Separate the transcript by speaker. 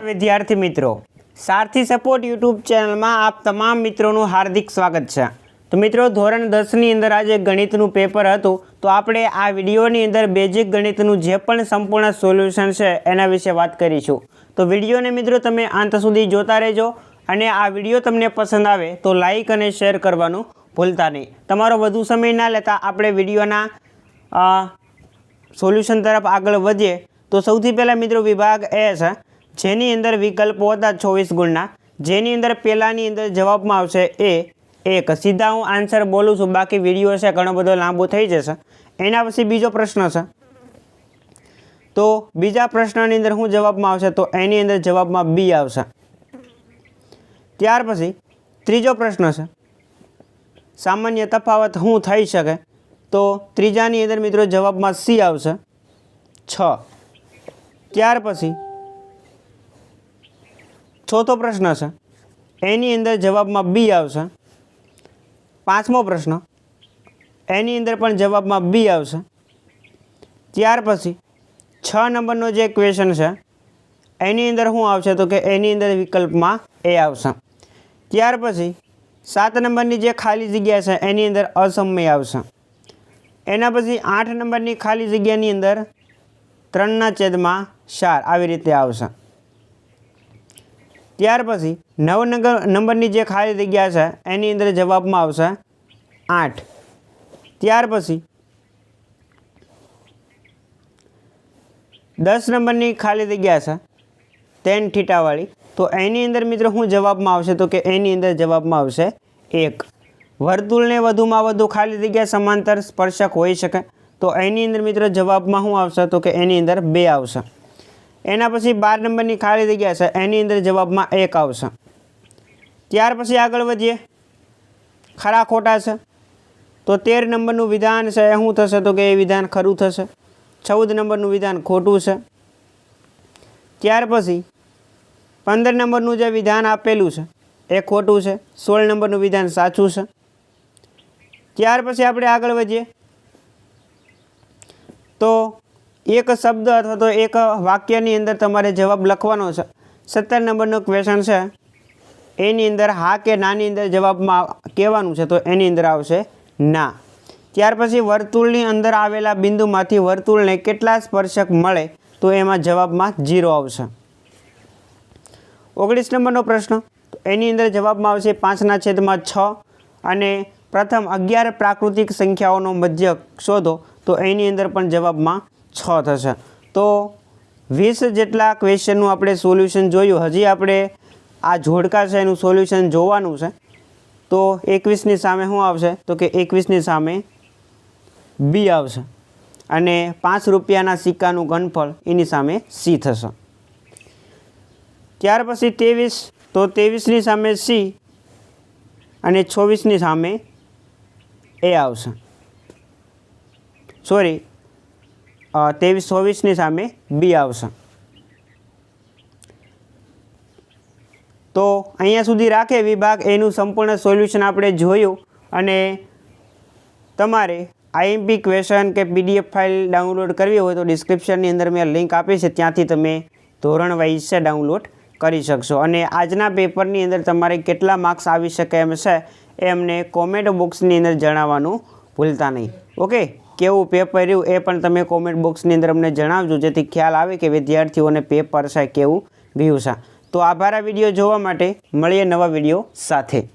Speaker 1: विद्यार्थी मित्रों, सारथी support YouTube channel में आप तमाम मित्रों हार्दिक स्वागत है। तो मित्रों, धोरण 10 ની અંદર आज गणितનું पेपर હતું, तो આપણે આ વિડીયોની અંદર બેઝિક ગણિતનું જે પણ સંપૂર્ણ સોલ્યુશન છે એના વિશે વાત કરીશું। તો વિડીયોને મિત્રો તમે અંત સુધી જોતા રહેજો અને આ વિડીયો તમને પસંદ આવે તો લાઈક અને શેર કરવાનું ભૂલતા નહીં। તમારો વધુ સમય ના લેતા આપણે વિડીયોના સોલ્યુશન तरफ आगळ वधीए। तो सौथी पहला मित्रों विभाग ए है, जेनी अंदर विकल्पो हता 24 गुणना, जेनी अंदर पहलानी अंदर जवाबमां आवशे ए 1। सीधा हूँ आंसर बोलूँ छूँ, बाकी विडियो है घणो बधो लांबो थई जशे। एना पछी बीजो प्रश्न है, तो बीजा प्रश्ननी अंदर शुं जवाबमां आवशे, तो एनी अंदर जवाबमां बी आवशे। त्यार पछी त्रीजो प्रश्न है, सामान्य तफावत शुं थई शके, तो त्रीजानी अंदर मित्रों जवाबमां सी आवशे 6। त्यार पछी चौथो प्रश्न है, एनी अंदर जवाबमां बी आवशे। पांचमो प्रश्न, एनी अंदर पण जवाबमां बी आवशे। त्यार पछी 6 नंबरनो जे क्वेश्चन है एनी अंदर शुं आवशे, तो कि एनी अंदर विकल्पमां ए आवशे। त्यार पछी 7 नंबरनी जे खाली जग्या है एनी अंदर असमय आवशे। एना पछी 8 नंबरनी खाली जग्यानी अंदर 3/4 આવી રીતે આવશે। ત્યાર પછી 9 નંબરની જે ખાલી જગ્યા છે એની અંદર જવાબમાં આવશે 8। ત્યાર પછી 10 નંબરની ખાલી જગ્યા છે tan θ વાળી, તો એની અંદર મિત્રો શું જવાબમાં આવશે, તો કે એની અંદર જવાબમાં આવશે 1। વર્તુળને વધુમાં વધુ ખાલી જગ્યા સમાંતર સ્પર્શક હોઈ શકે, तो एनी अंदर मित्रों जवाब में शुं आवशे, तो कि एनी अंदर 2 आवशे। एना पछी 12 नंबरनी खाली जग्या छे एनी अंदर जवाब में 1 आवशे। त्यार पछी आगळ वधीए, खरा खोटा छे, तो 13 नंबरनुं विधान छे ए शुं थशे, तो कि ए विधान खरुं थशे। 14 नंबरनुं विधान खोटुं छे। त्यार पछी 15 नंबरनुं जे विधान आपेलुं छे ए खोटुं छे। 16 नंबरनुं विधान साचुं छे। त्यार पछी आपणे आगळ वधीए, तो एक शब्द अथवा तो एक वाक्यनी अंदर तमारे जवाब लखवानो छे। 17 नंबरनो क्वेश्चन है, एनी अंदर हाँ के नानी अंदर जवाब में कहेवानुं छे, तो एनी अंदर आवशे ना। त्यार पछी वर्तुळनी अंदर आवेला बिंदुमांथी वर्तुळने केटला स्पर्शक मळे, तो एमां जवाब में 0 आवशे। 19 नंबरनो प्रश्न, तो एनी अंदर जवाब में आवशे 5/6 अने प्रथम 11 प्राकृतिक संख्याओनो मध्य शोधो, तो एनी अंदर पण जवाब में 6 थशे। तो 20 जेटला क्वेश्चननुं आपणे सोल्यूशन जोयुं। हजी आपणे आ जोड़का छे एनुं सोल्यूशन जोवानुं छे। तो 21 नी सामे शुं आवशे, तो कि 21 नी सामे बी आवशे अने 5 રૂપિયાના સિક્કાનું ઘનફળ एनी सामे सी थशे। त्यार पछी 23, तो 23 नी सामे सी अने 24 नी सामे ए आवशे। सॉरी, 23-24 नी सामे बी आवशे। तो अहींया सुधी राखे विभाग एनु संपूर्ण सोल्यूशन आपणे जोयुं अने तमारे आईएमपी क्वेश्चन के पीडीएफ फाइल डाउनलॉड करवी होय तो डिस्क्रिप्शननी अंदर मैं लिंक आपी छे, त्यांथी तमे धोरण वाइज से डाउनलॉड करी शकशो। अने आजना पेपरनी अंदर तमारे केटला मार्क्स आवी शके एम छे ए अमने कॉमेंट बॉक्सनी अंदर जणाववानुं भूलता नहीं। ओके, केवुं पेपर रह्युं ए पण तमे कॉमेंट बॉक्सनी अंदर अमने जणावजो, जेथी ख्याल आवे के विद्यार्थीओने पेपर छे केवुं गयुं छे। तो आभार आ विडियो जोवा माटे। मळीए नवा विडियो साथे।